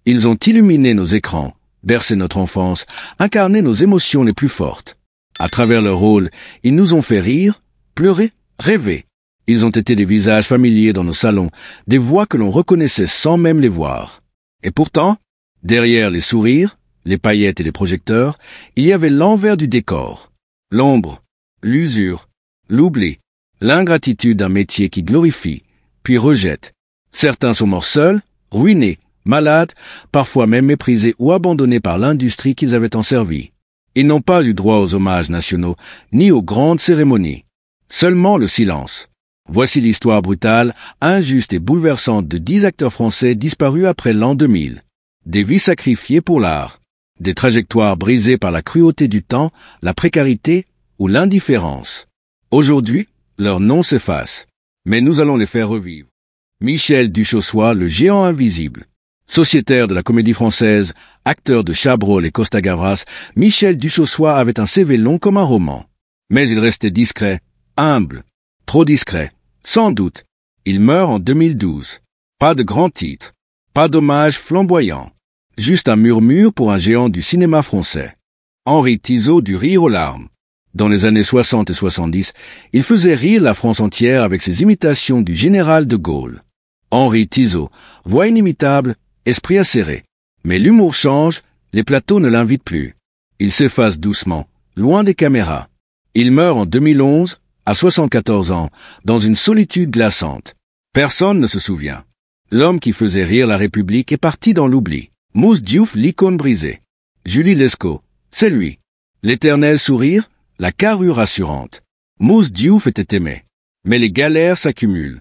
Ils ont illuminé nos écrans, bercé notre enfance, incarné nos émotions les plus fortes. À travers leur rôle, ils nous ont fait rire, pleurer, rêver. Ils ont été des visages familiers dans nos salons, des voix que l'on reconnaissait sans même les voir. Et pourtant, derrière les sourires, les paillettes et les projecteurs, il y avait l'envers du décor. L'ombre, l'usure, l'oubli, l'ingratitude d'un métier qui glorifie, puis rejette. Certains sont morts seuls, ruinés, malades, parfois même méprisés ou abandonnés par l'industrie qu'ils avaient enservie. Ils n'ont pas eu droit aux hommages nationaux, ni aux grandes cérémonies. Seulement le silence. Voici l'histoire brutale, injuste et bouleversante de 10 acteurs français disparus après l'an 2000. Des vies sacrifiées pour l'art. Des trajectoires brisées par la cruauté du temps, la précarité ou l'indifférence. Aujourd'hui, leurs noms s'effacent. Mais nous allons les faire revivre. Michel Duchossois, le géant invisible. Sociétaire de la Comédie Française, acteur de Chabrol et Costa Gavras, Michel Duchossois avait un CV long comme un roman. Mais il restait discret, humble, trop discret. Sans doute, il meurt en 2012. Pas de grand titre, pas d'hommage flamboyant. Juste un murmure pour un géant du cinéma français. Henri Tizot du rire aux larmes. Dans les années 60 et 70, il faisait rire la France entière avec ses imitations du général de Gaulle. Henri Tizot, voix inimitable, esprit acéré. Mais l'humour change, les plateaux ne l'invitent plus. Il s'efface doucement, loin des caméras. Il meurt en 2011, à 74 ans, dans une solitude glaçante. Personne ne se souvient. L'homme qui faisait rire la République est parti dans l'oubli. Mousse Diouf, l'icône brisée. Julie Lescaut, c'est lui. L'éternel sourire, la carrure rassurante. Mousse Diouf était aimé. Mais les galères s'accumulent.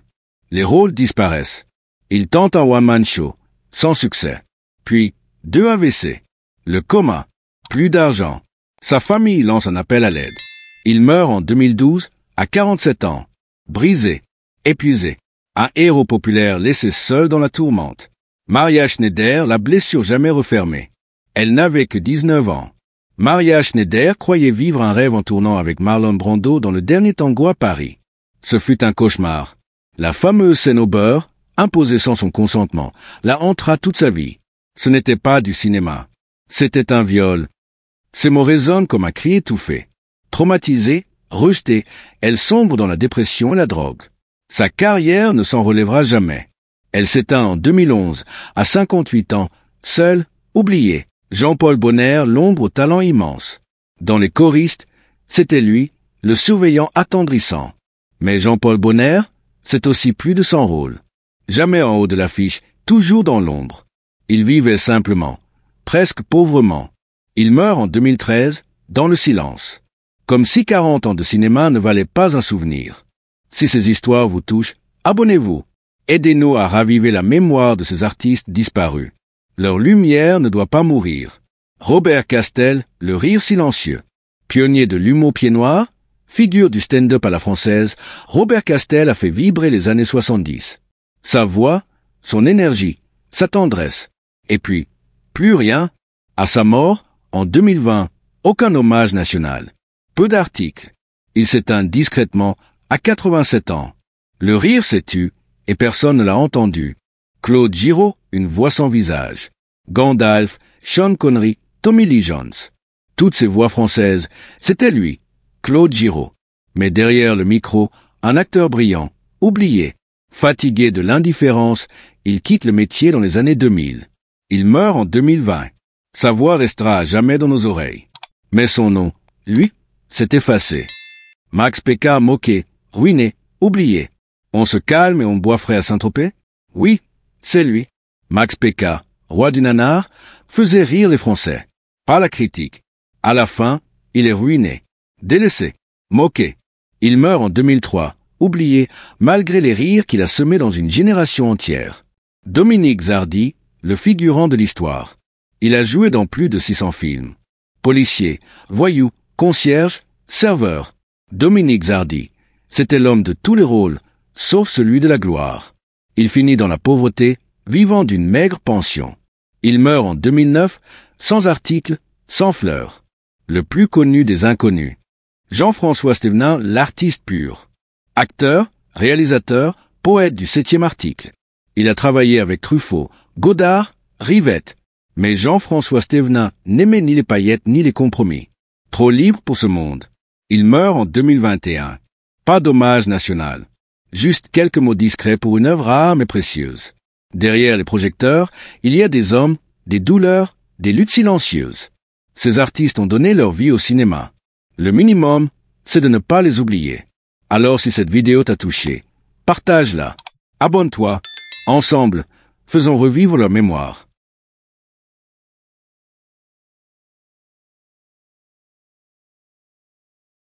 Les rôles disparaissent. Il tente un one-man show, sans succès. Puis, 2 AVC. Le coma. Plus d'argent. Sa famille lance un appel à l'aide. Il meurt en 2012, à 47 ans. Brisé. Épuisé. Un héros populaire laissé seul dans la tourmente. Maria Schneider, la blessure jamais refermée. Elle n'avait que 19 ans. Maria Schneider croyait vivre un rêve en tournant avec Marlon Brando dans Le Dernier Tango à Paris. Ce fut un cauchemar. La fameuse scène au beurre, imposée sans son consentement, la hantera toute sa vie. Ce n'était pas du cinéma. C'était un viol. Ces mots résonnent comme un cri étouffé. Traumatisée, rejetée, elle sombre dans la dépression et la drogue. Sa carrière ne s'en relèvera jamais. Elle s'éteint en 2011, à 58 ans, seule, oubliée. Jean-Paul Bonner, l'ombre au talent immense. Dans les choristes, c'était lui, le surveillant attendrissant. Mais Jean-Paul Bonner, c'est aussi plus de 100 rôles. Jamais en haut de l'affiche, toujours dans l'ombre. Il vivait simplement, presque pauvrement. Il meurt en 2013, dans le silence. Comme si 40 ans de cinéma ne valaient pas un souvenir. Si ces histoires vous touchent, abonnez-vous. Aidez-nous à raviver la mémoire de ces artistes disparus. Leur lumière ne doit pas mourir. Robert Castel, le rire silencieux. Pionnier de l'humour pied noir, figure du stand-up à la française, Robert Castel a fait vibrer les années 70. Sa voix, son énergie, sa tendresse. Et puis, plus rien. À sa mort, en 2020, aucun hommage national. Peu d'articles. Il s'éteint discrètement, à 87 ans. Le rire s'est tu, et personne ne l'a entendu. Claude Giraud, une voix sans visage. Gandalf, Sean Connery, Tommy Lee Jones. Toutes ces voix françaises, c'était lui, Claude Giraud. Mais derrière le micro, un acteur brillant, oublié. Fatigué de l'indifférence, il quitte le métier dans les années 2000. Il meurt en 2020. Sa voix restera à jamais dans nos oreilles. Mais son nom, lui, s'est effacé. Max Pécard moqué, ruiné, oublié. On se calme et on boit frais à Saint-Tropez? Oui, c'est lui. Max Pécard, roi du nanar, faisait rire les Français. Pas la critique. À la fin, il est ruiné, délaissé, moqué. Il meurt en 2003, oublié, malgré les rires qu'il a semés dans une génération entière. Dominique Zardi, le figurant de l'histoire. Il a joué dans plus de 600 films. Policier, voyou, concierge, serveur. Dominique Zardi, c'était l'homme de tous les rôles, sauf celui de la gloire. Il finit dans la pauvreté, vivant d'une maigre pension. Il meurt en 2009, sans article, sans fleurs. Le plus connu des inconnus. Jean-François Stévenin, l'artiste pur. Acteur, réalisateur, poète du 7e article. Il a travaillé avec Truffaut, Godard Rivette. Mais Jean-François Stévenin n'aimait ni les paillettes ni les compromis. Trop libre pour ce monde. Il meurt en 2021. Pas d'hommage national. Juste quelques mots discrets pour une œuvre rare mais précieuse. Derrière les projecteurs, il y a des hommes, des douleurs, des luttes silencieuses. Ces artistes ont donné leur vie au cinéma. Le minimum, c'est de ne pas les oublier. Alors si cette vidéo t'a touché, partage-la. Abonne-toi. Ensemble, faisons revivre leur mémoire.